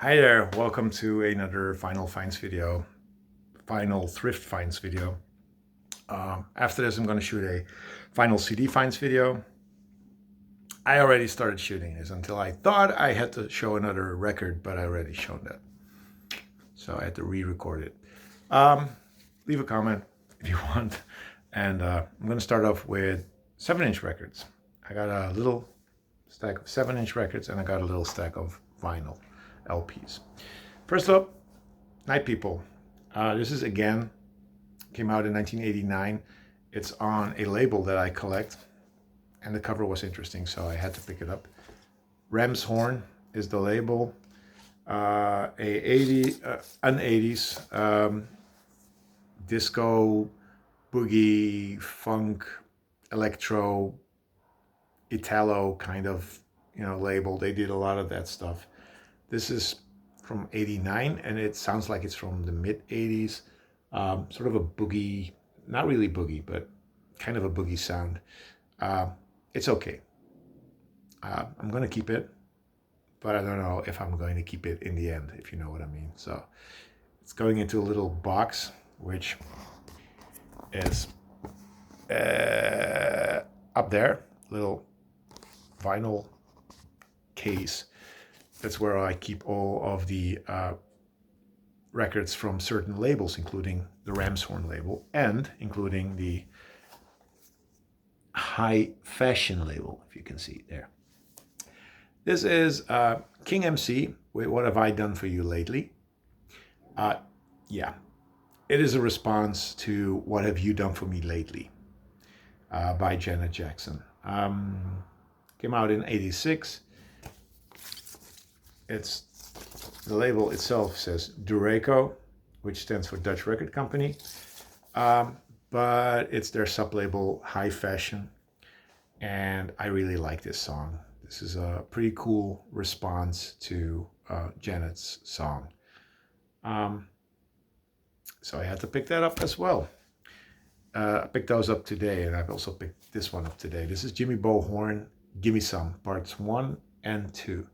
Hi there, welcome to another Final Thrift Finds video. After this, I'm going to shoot a final CD finds video. I already started shooting this until I thought I had to show another record, but I already shown that. So I had to re-record it. Leave a comment if you want. And I'm going to start off with 7-inch records. I got a little stack of 7-inch records and I got a little stack of vinyl LPs. First up, Night People. This is again, came out in 1989. It's on a label that I collect, and the cover was interesting, so I had to pick it up. Ram's Horn is the label. An 80s disco, boogie, funk, electro, Italo kind of label. They did a lot of that stuff. This is from 89 and it sounds like it's from the mid 80s. Sort of a boogie, not really boogie, but kind of a boogie sound. It's okay. I'm going to keep it, but I don't know if I'm going to keep it in the end, if you know what I mean. So it's going into a little box, which is up there, little vinyl case. That's where I keep all of the records from certain labels, including the Ram's Horn label and including the High Fashion label, if you can see there. This is King MC with What Have I Done For You Lately? Yeah, it is a response to What Have You Done For Me Lately by Janet Jackson. Came out in 86. The label itself says Dureco, which stands for Dutch Record Company, but it's their sub-label High Fashion, and I really like this song. This is a pretty cool response to Janet's song. So I had to pick that up as well. I picked those up today, and I've also picked this one up today. This is Jimmy Bo Horn, Gimme Some, parts 1 and 2.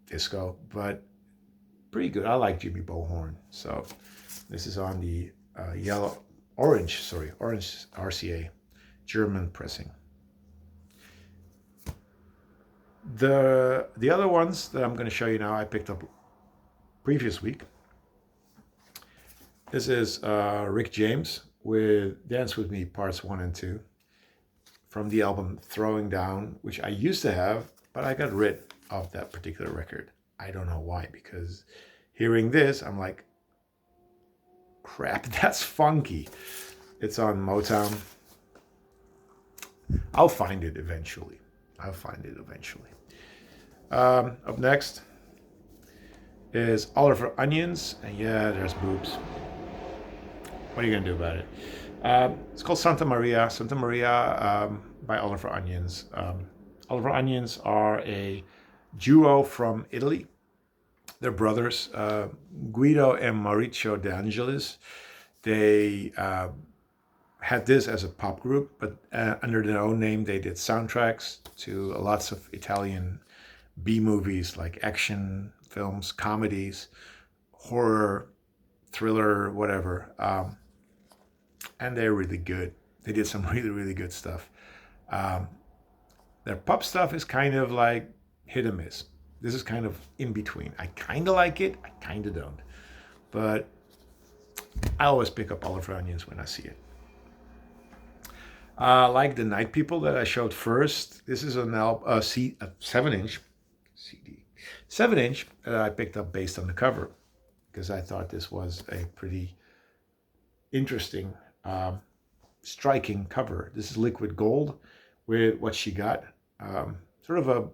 Disco, but pretty good. I like Jimmy Bo Horn. So this is on the orange RCA, German pressing. The other ones that I'm going to show you now, I picked up previous week. This is Rick James with Dance With Me parts 1 and 2 from the album Throwing Down, which I used to have, but I got rid of that particular record. I don't know why, because hearing this, I'm like, crap, that's funky. It's on Motown. I'll find it eventually. Up next is Oliver Onions, and yeah, there's boobs. What are you gonna do about it? It's called Santa Maria by Oliver Onions. Oliver Onions are a duo from Italy. They're brothers, Guido and Maurizio De Angelis. They had this as a pop group, but under their own name, they did soundtracks to lots of Italian B-movies, like action films, comedies, horror, thriller, whatever. And they're really good. They did some really, really good stuff. Their pop stuff is kind of like hit or miss. This is kind of in between. I kind of like it, I kind of don't. But I always pick up Oliver Onions when I see it. Like the Night People that I showed first, this is a 7-inch CD. 7-inch that I picked up based on the cover, because I thought this was a pretty interesting, striking cover. This is Liquid Gold with What She Got. Sort of a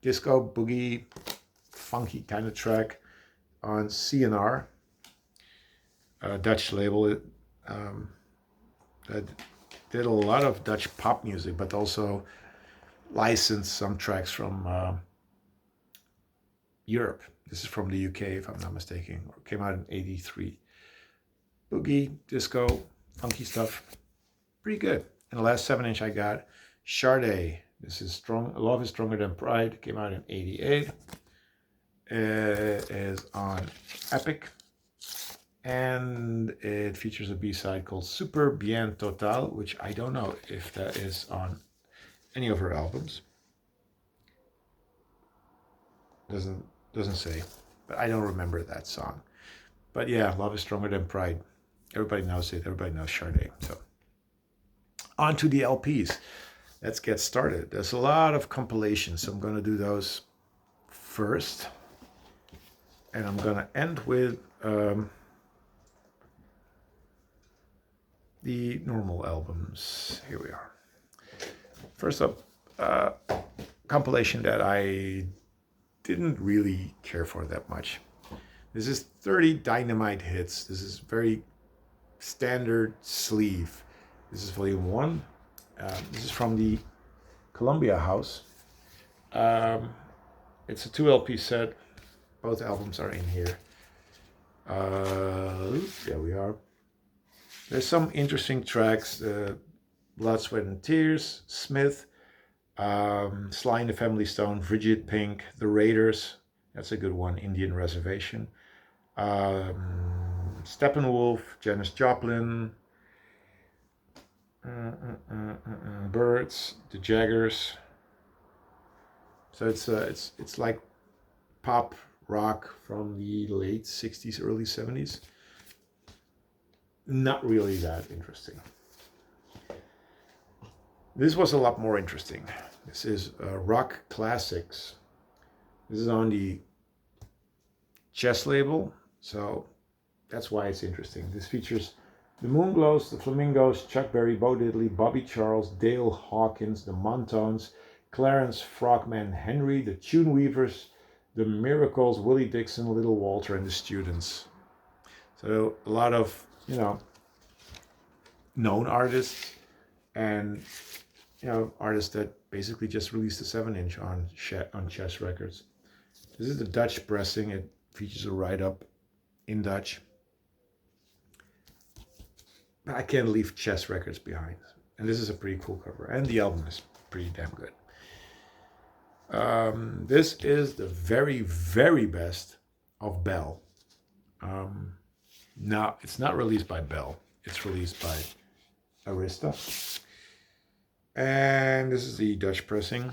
disco, boogie, funky kind of track on C&R, a Dutch label that did a lot of Dutch pop music, but also licensed some tracks from Europe. This is from the UK, if I'm not mistaken. It came out in 83. Boogie, disco, funky stuff. Pretty good. And the last 7-inch I got Sade. This is strong. Love is Stronger Than Pride. Came out in '88. It is on Epic. And it features a B-side called Super Bien Total, which I don't know if that is on any of her albums. Doesn't say, but I don't remember that song. But yeah, Love is Stronger Than Pride. Everybody knows it. Everybody knows Sade. So on to the LPs. Let's get started. There's a lot of compilations, so I'm going to do those first. And I'm going to end with the normal albums. Here we are. First up, compilation that I didn't really care for that much. This is 30 Dynamite Hits. This is very standard sleeve. This is volume 1. This is from the Columbia House. It's a 2 LP set. Both albums are in here. There we are. There's some interesting tracks. Blood, Sweat and Tears, Smith, Sly and the Family Stone, Frigid Pink, The Raiders. That's a good one. Indian Reservation. Steppenwolf, Janis Joplin, Birds, The Jaggers. So it's like pop rock from the late 60s, early 70s. Not really that interesting. This was a lot more interesting. This is Rock Classics. This is on the Chess label, so that's why it's interesting. This features the Moonglows, the Flamingos, Chuck Berry, Bo Diddley, Bobby Charles, Dale Hawkins, the Montones, Clarence Frogman Henry, the Tune Weavers, the Miracles, Willie Dixon, Little Walter, and the Students. So a lot of, known artists and, artists that basically just released a 7-inch on Chess Records. This is the Dutch pressing. It features a write-up in Dutch. But I can't leave Chess Records behind. And this is a pretty cool cover. And the album is pretty damn good. This is the very, very best of Bell. Now, it's not released by Bell. It's released by Arista. And this is the Dutch pressing.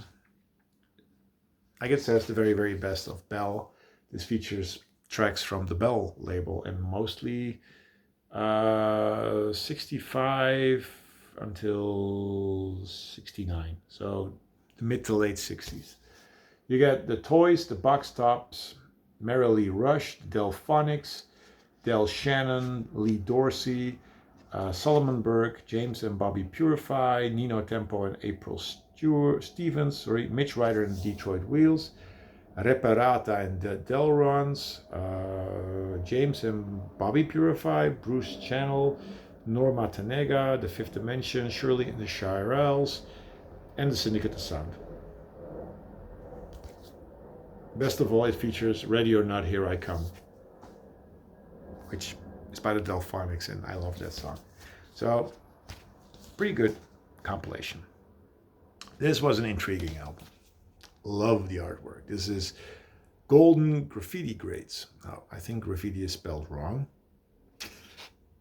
I guess that's the very, very best of Bell. This features tracks from the Bell label and mostly 65 until 69. So the mid to late 60s. You get the Toys, the Box Tops, Merrily Rush, the Delphonics, Del Shannon, Lee Dorsey, Solomon Burke, James and Bobby Purify, Nino Tempo and April Stevens, Mitch Ryder and Detroit Wheels, Reparata and the Delrons, James and Bobby Purify, Bruce Channel, Norma Tanega, The Fifth Dimension, Shirley and the Shirelles, and the Syndicate of Sound. Best of all, it features Ready or Not, Here I Come, which is by the Delphonics, and I love that song. So, pretty good compilation. This was an intriguing album. Love the artwork. This is Golden Graffiti Grades. Now, I think graffiti is spelled wrong.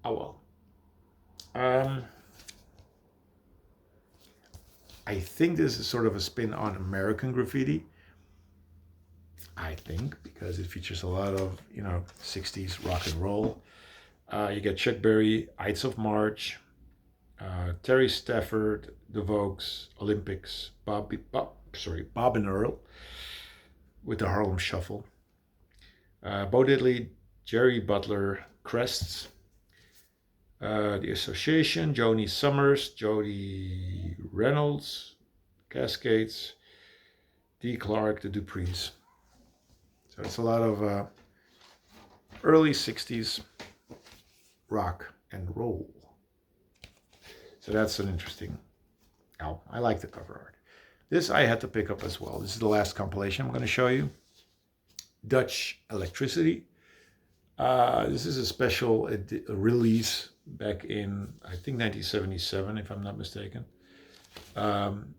Oh well. I think this is sort of a spin on American graffiti. I think, because it features a lot of, 60s rock and roll. You get Chuck Berry, Ides of March, Terry Stafford, The Vogues, Olympics, Bob and Earl with the Harlem Shuffle. Bo Diddley, Jerry Butler, Crests, The Association, Joni Summers, Jody Reynolds, Cascades, Dee Clark, The Duprees. So it's a lot of early 60s rock and roll. So that's an interesting album. I like the cover art. This I had to pick up as well. This is the last compilation I'm going to show you. Dutch Electricity. This is a special release back in, I think, 1977, if I'm not mistaken,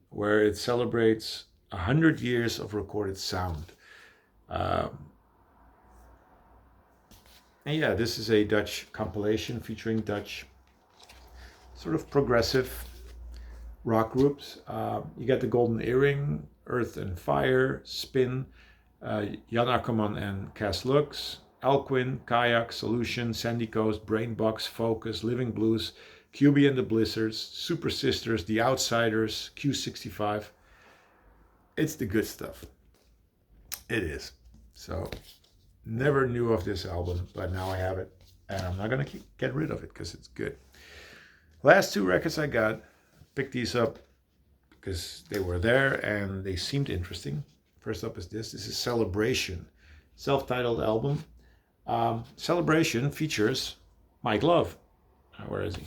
where it celebrates 100 years of recorded sound. Um, and yeah, this is a Dutch compilation featuring Dutch sort of progressive rock groups. You got the Golden Earring, Earth and Fire, Spin, Jan Akkerman and Cass Lux, Alquin, Kayak, Solution, Sandy Coast, Brainbox, Focus, Living Blues, QB and the Blizzards, Super Sisters, The Outsiders, Q65. It's the good stuff. It is. So, never knew of this album, but now I have it. And I'm not going to get rid of it because it's good. Last two records I got, picked these up because they were there and they seemed interesting. First up is this. This is Celebration, self-titled album. Celebration features Mike Love. Where is he?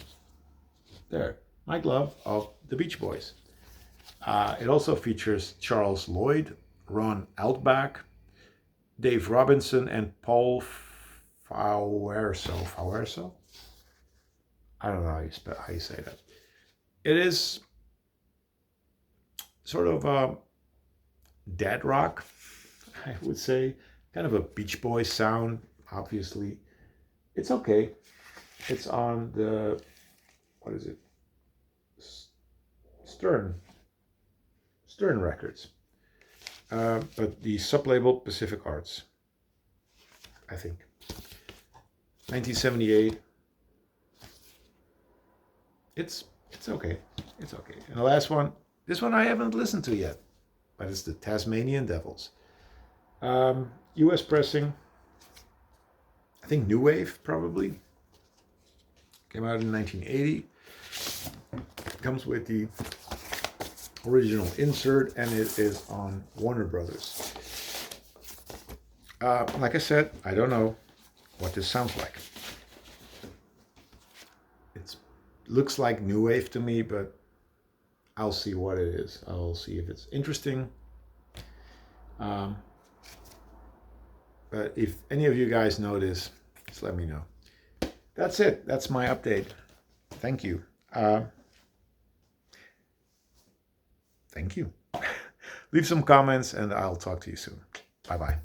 There. Mike Love of the Beach Boys. It also features Charles Lloyd, Ron Altbach, Dave Robinson, and Paul Fauerso. I don't know how you say that. It is sort of dead rock, I would say. Kind of a Beach Boys sound, obviously. It's okay. It's on the, what is it? Stern Records. But the sublabel Pacific Arts, I think. 1978. It's okay. It's okay. And the last one, this one I haven't listened to yet, but it's the Tasmanian Devils. US pressing, I think New Wave probably. Came out in 1980. Comes with the original insert and it is on Warner Brothers. Like I said, I don't know what this sounds like. It looks like New Wave to me, but I'll see what it is. I'll see if it's interesting. But if any of you guys know this, just let me know. That's it. That's my update. Thank you. Thank you. Leave some comments and I'll talk to you soon. Bye-bye.